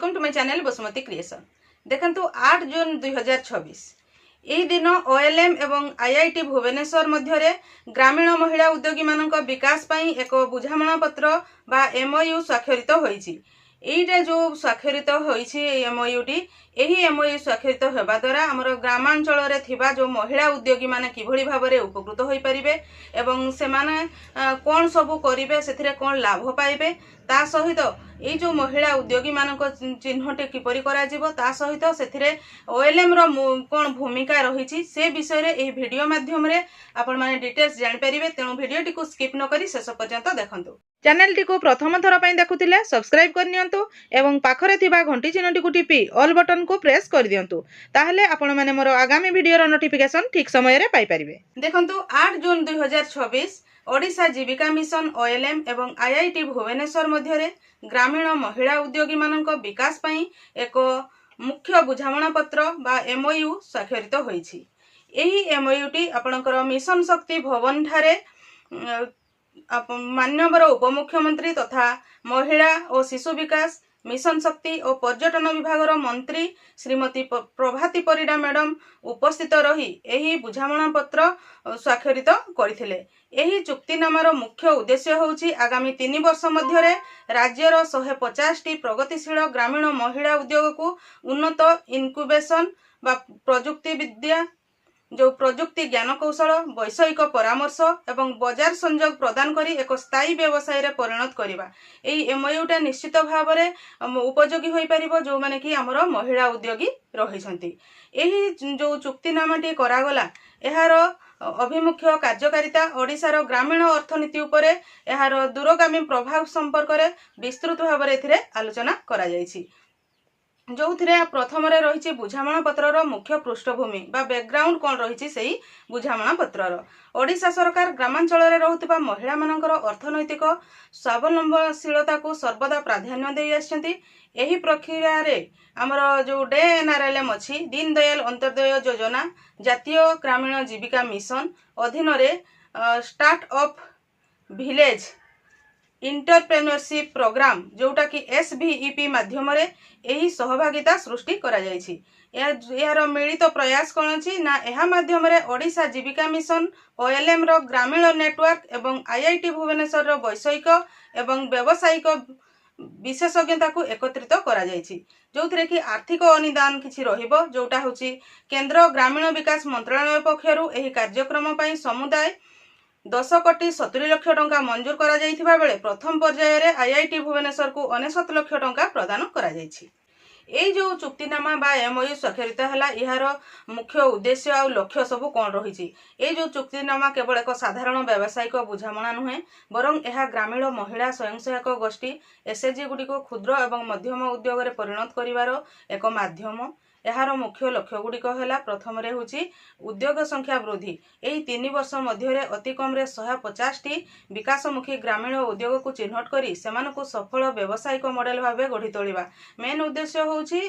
Welcome to my channel Basumati creation. देखंतु 8 जून 2026 यही दिन ओएलएम एवं आईआईटी भुवनेश्वर मध्य ग्रामीण महिला उद्योगी मानक विकास पई एक बुझामणा पत्र बा एमओयू स्वाक्षरित होईछि। एईटा जो स्वाक्षरित होईछि एमओयूटी एही एमओयू स्वाक्षरित हेबा द्वारा हमर ग्रामांचल रे थिबा जो महिला उद्योगी माने किभଳି भाबरे उपकृत होई परिबे एवं से माने कोन सब करिवे सेथिरे कोन लाभ पाइबे ता सहित ये जो महिला उद्योगी मानक चिन्हटे किपरि करा जिवो ता सहित सेथिरे ओएलएम रो कोन भूमिका रहिछि से विषय रे एही वीडियो माध्यम रे आपण माने डिटेल्स जानि परिबे। तेणु वीडियो टिको स्किप न करी शेष पर्यंत देखंतु। चैनल टिको प्रथम थर पई देखुतिले सब्सक्राइब कर नियंतु एवं पाखरे थिबा घंटी चिन्हटी को टिपि ऑल बटन को प्रेस कर दियंतु ताहले आपण माने मोर आगामी वीडियो रो नोटिफिकेशन ठीक समय रे पाई परिबे। देखंतु 8 जून 2026 ओडिशा जीविका मिशन ओएलएम एवं आईआईटी भुवनेश्वर मध्य ग्रामीण महिला उद्योगी मानक विकास पई एक मुख्य बुझामणा पत्र बा एमओयू स्वाक्षरित होईछि। एही एमओयूटी आपणकर मिशन शक्ति भवन ठारे मान्यवर उपमुख्यमंत्री तथा महिला और शिशु विकास मिशन शक्ति और पर्यटन विभाग मंत्री श्रीमती प्रभाती परिडा मैडम उपस्थित रही एही बुझामणा पत्र स्वाक्षरित करथिले। एही चुक्तिनामार मुख्य उद्देश्य होउछि आगामी 3 वर्ष मध्य राज्यर 150 टी प्रगतिशील ग्रामीण महिला उद्योग को उन्नत इनक्यूबेशन बा प्रजुक्ति विद्या जो प्रजुक्ति ज्ञान कौशल वैषयिक परामर्श एवं बाजार संयोग प्रदान करी एक स्थायी व्यवसाय रे परिणत करिबा। एई एमओयूटा निश्चित भाव में उपयोगी होई परिबो जो माने कि हमर महिला उद्योगी रहिसंती। एही जो चुक्तिनामाटी करागला एहार अभिमुख्य कार्यकारिता ओडिशार ग्रामीण अर्थनीति उपरे एहार दूरगामी प्रभाव संपर्क में विस्तृत भाव में एथिरे आलोचना करा जायछि। जो प्रथम रही बुझामणा पत्रर मुख्य पृष्ठभूमि बा बैकग्राउंड कौन रही से बुझामणा पत्रर ओडिशा सरकार ग्रामांचल में रोहुतिबा महिला मानकर अर्थनैतिक स्वावलंबनशीलता को सर्वदा प्राधान्य दे आछंती। एही प्रक्रिया रे हमर जो DNRLM अछि दीन दयाल अंत्योदय योजना जातीय ग्रामीण जीविका मिशन अधीन रे start up village entrepreneurship programme जोटा कि SVEP माध्यम रे एही सहभागिता सृष्टि करा जायछि। यार मिलित प्रयास कौन अछि ना एहा माध्यम रे ओडिशा जीविका मिशन ओएलएम रो ग्रामीण नेटवर्क एवं आईआईटी भुवनेश्वर रो वैषयिक एवं व्यावसायिक विशेषज्ञता को एकत्रित करा जायछि जोथरे कि आर्थिक अनुदान किछि रहिबो जोटा होछि केंद्र ग्रामीण विकास मंत्रालय पक्षरु एही कार्यक्रम पई समुदाय 10 कोटी 70 लाख टंका मंजूर करा जायथिबा बेले प्रथम पर्याय रे आईआईटी भुवनेश्वर को 69 लाख टंका प्रदान करा जायछि। एई जो चुक्तिनामा बा एमओयू स्वाक्षरित हला यार मुख्य उद्देश्य आ लक्ष्य सब कोन रहिछि। एई जो चुक्तिनामा केवल एक साधारण व्यावसायिक बुझामणा नुहे बरं एहा ग्रामीण महिला स्वयंसहायक गोष्ठी एसएचजी गुडी को क्षुद्र एवं मध्यम उद्योग रे परिणत करिवार एक माध्यम। एहार मुख्य लक्ष्य गुड़िक है प्रथम रे होची उद्योग संख्या वृद्धि। यही 3 वर्ष मध्य अति कम 150 टी विकासमुखी ग्रामीण उद्योग को चिन्हट करी सेमानकु सफल व्यावसायिक मॉडल भाव गढ़ी तोलिबा। मेन उद्देश्य होची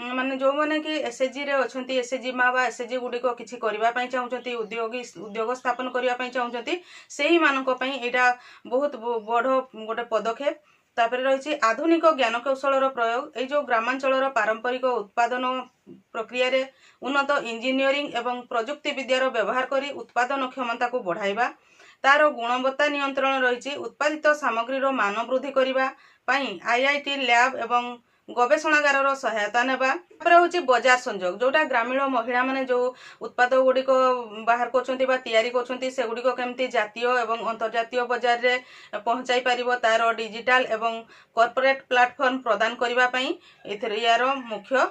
माने जो माने कि एसएचजी रे अछंती एसएचजी मा बा एसएचजी गुड़िक किछि करिबा पई चाहुचंती उद्योग स्थापन करिबा पई चाहुचंती सेही मानक पई एटा बहुत बड़ गोटे पदक्षेप। तापर रही आधुनिक ज्ञान कौशल प्रयोग। ये जो ग्रामांचल पारंपरिक उत्पादन प्रक्रिया रे उन्नत इंजीनियरिंग एवं प्रजुक्ति विद्यार व्यवहार करी उत्पादन क्षमता को बढ़ाइबा तार गुणवत्ता नियंत्रण रही उत्पादित सामग्री मान वृद्धि करने आईआईटी लैब एवं गवेषणागार सहायता नेबा। हूँ बजार संयोग जोटा ग्रामीण महिला माने जो उत्पाद गुड़िक बाहर कर से गुड़िक केमती जातीय एवं अंतर्जातीय बजार रे पहुंचाई पारिबो तार डिजिटल एवं कॉर्पोरेट प्लेटफॉर्म प्रदान करने यार मुख्य।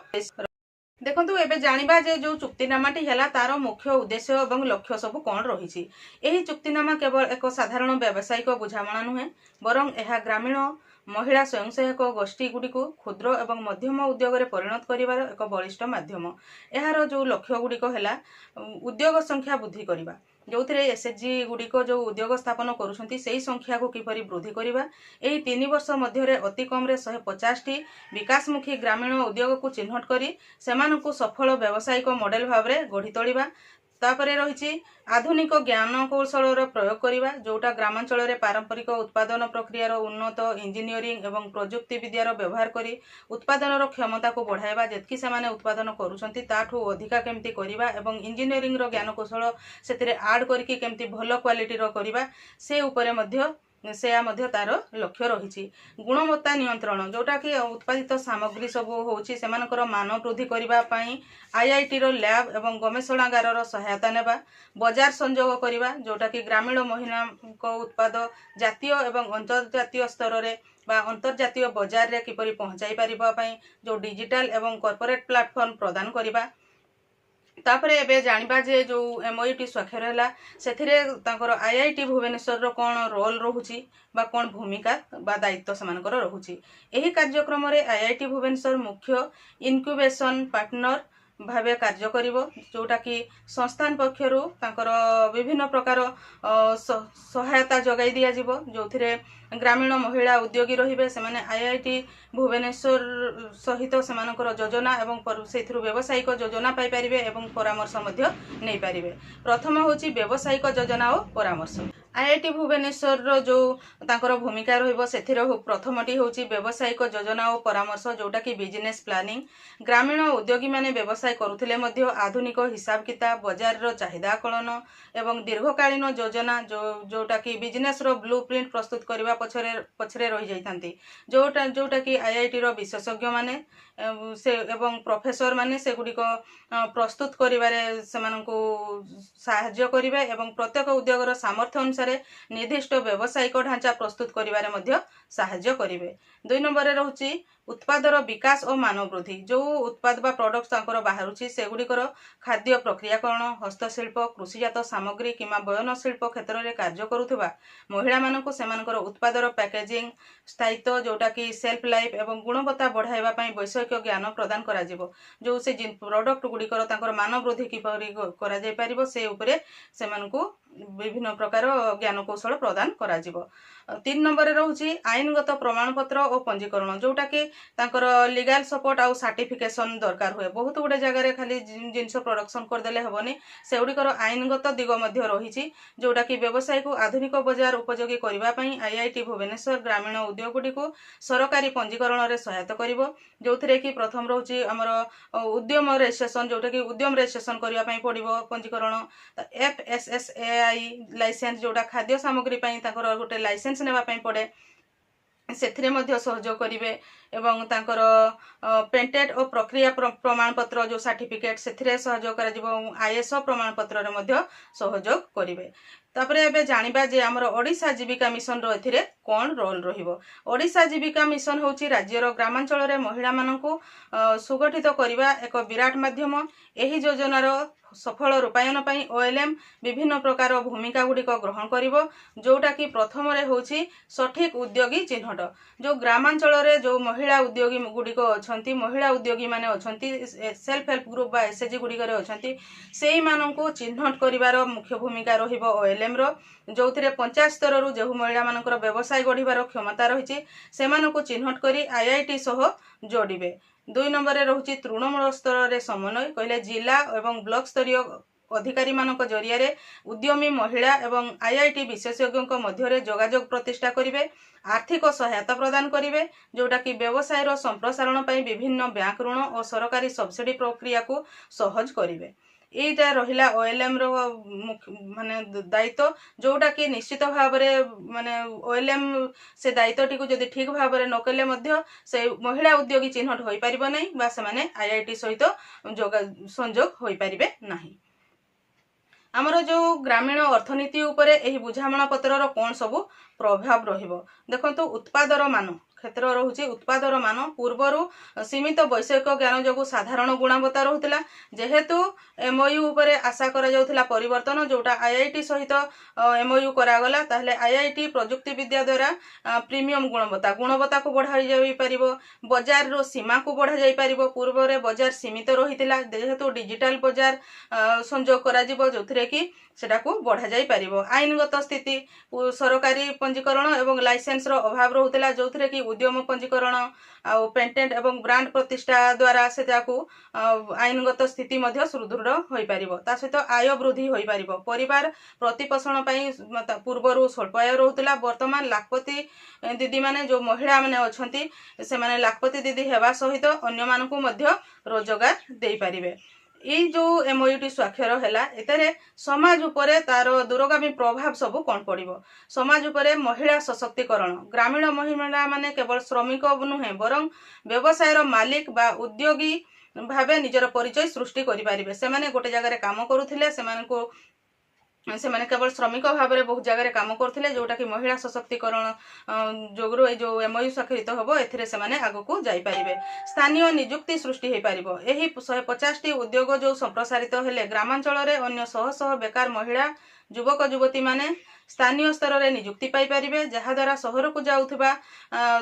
देखंतु एबे जानिबा जे जो चुक्तिनामाटी हैला तार मुख्य उद्देश्य एवं लक्ष्य सब कौन रही। एही चुक्तिनामा केवल एक साधारण व्यावसायिक बुझामणा नुहे बरं एहा ग्रामीण महिला स्वयंसहायक गोष्ठी गुड़ी को क्षुद्र एवं मध्यम उद्योग रे परिणत करिवार एक बलिष्ठ माध्यम। एहार जो लक्ष्य गुड़िक है उद्योग संख्या वृद्धि करने जो एसएचजी गुड़िक जो उद्योग स्थापन करुछंती सेही संख्या को किपरि वृद्धि करबा। एही 3 वर्ष मध्य अति कम 150 टी विकासमुखी ग्रामीण उद्योग को चिन्हट करी सेमानकु सफल व्यावसायिक मॉडल भाव में गढ़ी तोलिबा। तापरे रही आधुनिक ज्ञान कौशल प्रयोग करवा जोटा ग्रामांचल में पारंपरिक उत्पादन प्रक्रियार उन्नत इंजीनियरिंग एवं प्रजुक्ति विद्यार व्यवहार कर उत्पादन क्षमता को बढ़ावा जितकी से उत्पादन करूँ अधिका केमती करवा एवं इंजीनियरिंग ज्ञान कौशल से आड करके केमती भल क्वालिटी करवा से उपरे मध्य तार लक्ष्य रही गुणवत्ता नियंत्रण जोटा कि उत्पादित सामग्री सब होची सेमानकर मान वृद्धि करने आईआईटी रो लैब एवं गवेषणागार सहायता नेबा बाजार संजोग करवा जोटा कि ग्रामीण महिला उत्पाद जातीय एवं अंतर्जातीय स्तर में बा अंतर्जातीय बाजार रे किपरि पहुंचाई पारिबा जो डिजिटल एवं कॉर्पोरेट प्लेटफॉर्म प्रदान करवा तापरे एबे जानिबा जे जो एमओयूटी स्वाक्षर हैला सेथिरे तांकर आईआईटी भुवनेश्वर रो कोन रोल रहुची बा कोन भूमिका बा दायित्व समानकर रहुची एही कार्यक्रम रे आईआईटी भुवनेश्वर मुख्य इनक्यूबेशन पार्टनर भावे कार्य करिवो जोटा कि संस्थान पक्षरु तांकर विभिन्न प्रकार सहायता जगाई दिया जिवो जोथिरे ग्रामीण महिला उद्योगी रहिबे सेमाने आईआईटी भुवनेश्वर सहित सेमानकर योजना एवं सेथिरु व्यावसायिक योजना पाई परिबे एवं परामर्श मध्य नै परिबे प्रथम होची व्यावसायिक योजना और परामर्श आईआईटी भुवनेश्वर रो जो तांकर भूमिका रहिबो सेथिर प्रथमटी होची व्यावसायिक योजना और परामर्श जोटा कि बिजनेस प्लानिंग ग्रामीण उद्योगी माने व्यवसाय करुथिले मध्य आधुनिक हिसाब किताब बाजार रो चाहिदा आकलन एवं दीर्घकालीन योजना जोटा कि बिजनेस रो ब्लूप्रिंट प्रस्तुत करबा पछरे रही जाइथांती जोटा कि आईआईटी रो विशेषज्ञ माने से एवं प्रोफेसर माने से गुडी को प्रस्तुत करिवारे सेमानकु सहाय्य करिवे एवं प्रत्येक उद्योगर सामर्थ्य अनुसार निर्दिष्ट व्यावसायिक ढांचा प्रस्तुत करिवारे मध्य सहाय्य करिवे 2 नंबर रे रहउची उत्पादर विकास और मानव वृद्धि जो उत्पाद बा प्रोडक्ट्स तांकर बाहरुची सेगुडीकर खाद्य प्रक्रियाकरण हस्तशिल्प कृषिजात सामग्री किमा बयन शिल्प क्षेत्र में कार्य करुवा महिला मानक सेमानकर उत्पादर पैकेजिंग स्थायित्व जोटा कि सेल्फ लाइफ एवं गुणवत्ता बढ़ाइबा पई वैषयिक ज्ञान प्रदान करा जिवो जो से प्रोडक्ट गुड़िकर तांकर मानव वृद्धि किपरि करा जाय परिबो से उपरे सेमानकु विभिन्न प्रकार ज्ञान कौशल प्रदान करा जिवो 3 नंबर रहउची आईनगत प्रमाणपत्र और पंजीकरण जोटा कि तांकर लीगल सपोर्ट आउ सर्टिफिकेशन दरकार हुए बहुत गुडे जगह खाली जिनस प्रोडक्शन करदेले हेबनी सेगुड़िकर आईनगत दिग मध्य रही जोटा कि व्यवसाय को आधुनिक बाजार उपयोगी करने आईआईटी भुवनेश्वर ग्रामीण उद्योग गुडी को सरकारी पंजीकरण में सहायता करिवो जोथिरे कि प्रथम रहउची हमर उद्यम रजिस्ट्रेशन जोटा कि उद्यम रजिस्ट्रेशन करिया पई पड़िवो पंजीकरण एफएसएसएआई लाइसेंस जोटा खाद्य सामग्री पई तांकर गोटे लाइसेंस नेबा पई पड़े सेथिरे मध्य सहयोग करिवे एवं तांकर पेटेंट और प्रक्रिया प्रमाणपत्र जो सर्टिफिकेट सेथिरे सहयोग करा जिवो आईएसओ प्रमाणपत्र रे मध्य सहयोग करिवे तापरे एबे जानिबा जे हमर ओडिशा जीविका मिशन रो एथिरे कोन रोल रहिबो ओडिशा जीविका मिशन होची राज्यर ग्रामांचल रे महिला मानकु सुगठित करिवा एक विराट माध्यम एही योजना रो सफल रूपायन पई ओएलएम विभिन्न प्रकार भूमिका गुड़िक ग्रहण करिवो जोटा कि प्रथम रे होची सठिक उद्योगी चिन्हट जो ग्रामांचल रे जो महिला उद्योगी गुड़िक अछंती महिला उद्योगी माने अछंती सेल्फ हेल्प ग्रुप बा एसएचजी गुड़िक रे अछंती सेही माननकु चिन्हट करिवार मुख्य भूमिका रहिबो ओएलएम रो जोथिरे पंचायत स्तर रु जेहु महिला मानकर व्यवसाय गढ़िबार क्षमता रहिछि सेमानकु चिन्हट करी आईआईटी सह जोड़िबे 2 नंबर रहउची तृणमूल स्तर रे समन्वय कहले जिला एवं ब्लॉक स्तरीय अधिकारी मानक जरिया रे उद्यमी महिला एवं आईआईटी विशेषज्ञों मध्य रे जोगाजोग प्रतिष्ठा करिवे आर्थिक सहायता प्रदान करिवे जोटा कि व्यवसाय रो संप्रसारण पई विभिन्न बैंक ऋण और सरकारी सब्सिडी प्रक्रिया को सहज करिवे एटा रहिला ओएलएम रो माने दायित्व जोटा कि निश्चित भाव में माने ओएलएम से दायित्व टी को जदि ठीक भाव में नकले मध्य से महिला उद्योगी चिन्हट होई परिबो नै बा से माने आईआईटी सहित संजोग होई परिबे नाही आमर जो ग्रामीण अर्थनीति उपरे एही बुझामणा पत्र रो कोन सबु प्रभाव रहिबो देखंतु उत्पादर मान क्षेत्र रहुची उत्पादर मान पूर्वरु सीमित वैषयिक ज्ञान जोगु साधारण गुणवत्ता रहुतला जेहेतु एमओयू उपरे आशा करा जाउथला परिवर्तन जोटा आईआईटी सहित एमओयू करा गला ताहले आईआईटी प्रजुक्ति विद्या द्वारा प्रीमियम गुणवत्ता को बढ़ाई जाई परिबो बाजार रो सीमा को बढ़ा जाई परिबो पूर्व रे बाजार सीमित रहितला जेहेतु डिजिटल बाजार संजोग करा जिवो जोथरे कि सेटा को बढ़ा जाई परिबो आईनगत स्थिति सरकारी पंजीकरण एवं लाइसेंस रो अभाव रहुतला जोथरे कि उद्यम पंजीकरण आउ पेटेंट एवं ब्रांड प्रतिष्ठा द्वारा से आईनगत स्थिति सुदृढ़ हो पार ता सहित आय वृद्धि हो पार परिवार प्रतिपोषण पूर्वर स्वल्प आय रोला वर्तमान लाखपति दीदी माने जो महिला माने अछंती से माने लाखपति दीदी हेबा सहित अन्य मानकु मध्य रोजगार दे पारिबे। ये जो एमओयूटी स्वाक्षर है एतरे समाज उपरे तार दूरगामी प्रभाव सब कौन पड़ो समाज उपरे महिला सशक्तिकरण ग्रामीण महिला माने केवल श्रमिक नुहे बरं व्यवसायर मालिक बा उद्योगी भावे निजर परिचय सृष्टि करें से माने गोटे जगह काम करुले से माने केवल श्रमिक भाव में बहुत जगह काम करते जोटा कि महिला सशक्तिकरण जोगु जो एमओयू स्वाक्षरित हम ए आग को जापारे स्थानीय निजुक्ति सृष्टि हो पार यही 150 उद्योग जो संप्रसारित हेले ग्रामांचल में अन्य शह शह बेकार महिला युवक युवती माने स्थानीय स्तर में निजुक्ति पाई पारिबे जहाद्वारा सहर को जाउथबा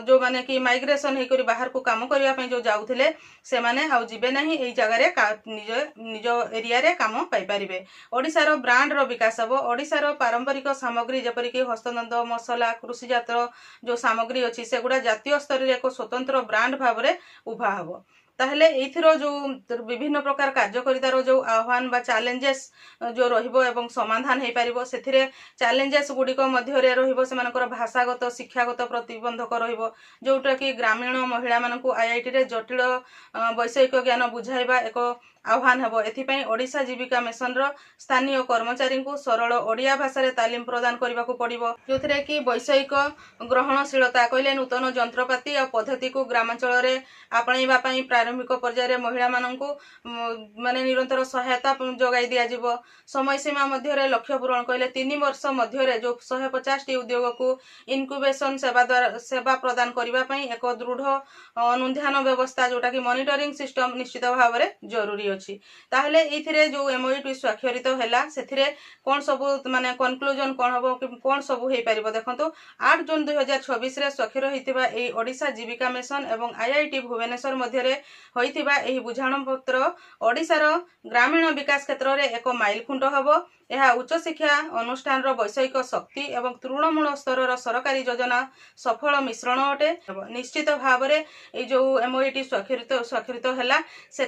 जो माने कि माइग्रेशन होकर बाहर को काम करने जो जाउथिले से माने आउ जिबे नहीं एई जगह निज निज एरिया रे काम पाई पारिबे। ओडिशार ब्रांड रो विकास हबो ओडिशार पारंपरिक सामग्री जेपरि कि हस्तनंद मसला कृषिजात जो सामग्री अछि सेगुडा जातीय स्तर रे एक स्वतंत्र ब्रांड भाव में उभा हबो ताहले एथिरो जो विभिन्न प्रकार कार्यकारितार जो आह्वान बा चैलेंजेस जो रहिबो एवं समाधान हो पारिबो सेथिरे चैलेंजेस गुडिक मध्य रे रहिबो सेमानकर भाषागत शिक्षागत प्रतिबंधक रहिबो जोटा कि ग्रामीण महिला मानकु आईआईटी रे जटिल वैषयिक ज्ञान बुझाइबा एक आह्वान हेबो एथिपई ओडिशा जीविका मिशन रो स्थानीय कर्मचारी को सरल ओडिया भाषा रे तालीम प्रदान करबाकू पड़िबो जोथिरे कि वैषयिक ग्रहणशीलता कहले नूतन जंत्रपाति आ पद्धति को ग्रामांचल रे आपणैबा पई प्रारंभिक पर्याय रे महिला माननकू माने निरंतर सहायता जोगाई दिया जिवो समय सीमा मध्य रे लक्ष्य पूरण कहले 3 वर्ष मध्य रे जो 150 टी उद्योग को इनक्यूबेशन सेवा प्रदान करबा पई एक दृढ़ अनुध्यान व्यवस्था जोटा कि मॉनिटरिंग सिस्टम निश्चित भाव में जरूरी अछि ताहले एथिरे जो एमओयूटी स्वाक्षरित हैला सेथिरे कोन सब माने कंक्लूजन कोन हबो कोन सब हे पारिबो देखंतु 8 जून 2026 रे स्वाक्षर होइतिबा ए ओडिशा जीविका मिशन एवं आईआईटी भुवनेश्वर मध्य रे होइतिबा एही बुझाण पत्र ओडिशार ग्रामीण विकास क्षेत्र रे एक माइलखुंट हबो यह उच्च शिक्षा अनुष्ठान वैषयिक शक्ति एवं तृणमूल स्तर सरकारी योजना सफल मिश्रण अटे निश्चित भाव में जो एमओयूटी स्वाक्षरित है से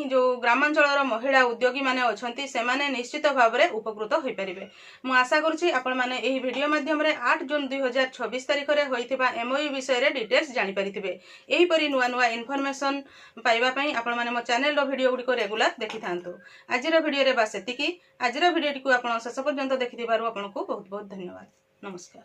जो ग्रामांचल महिला उद्योगी माने अछंती से माने निश्चित भाव में उपकृत हो पारे। मु आशा करुच्ची आपण माने एही वीडियो माध्यम 8 जून 2026 तारिख में होइथिबा एमओयू विषय रे डिटेल्स जानि परिथिबे एही परि नुआ नुआ इन्फॉर्मेशन पाइबा पई आपण माने मो चैनल रो वीडियो गुडी को रेगुलर देखि थांतु। आजिर वीडियो रे बास एतिकी आजिर वीडियो को आपण शेष पर्यंत देखिथिबारु आपनको बहुत बहुत धन्यवाद। नमस्कार।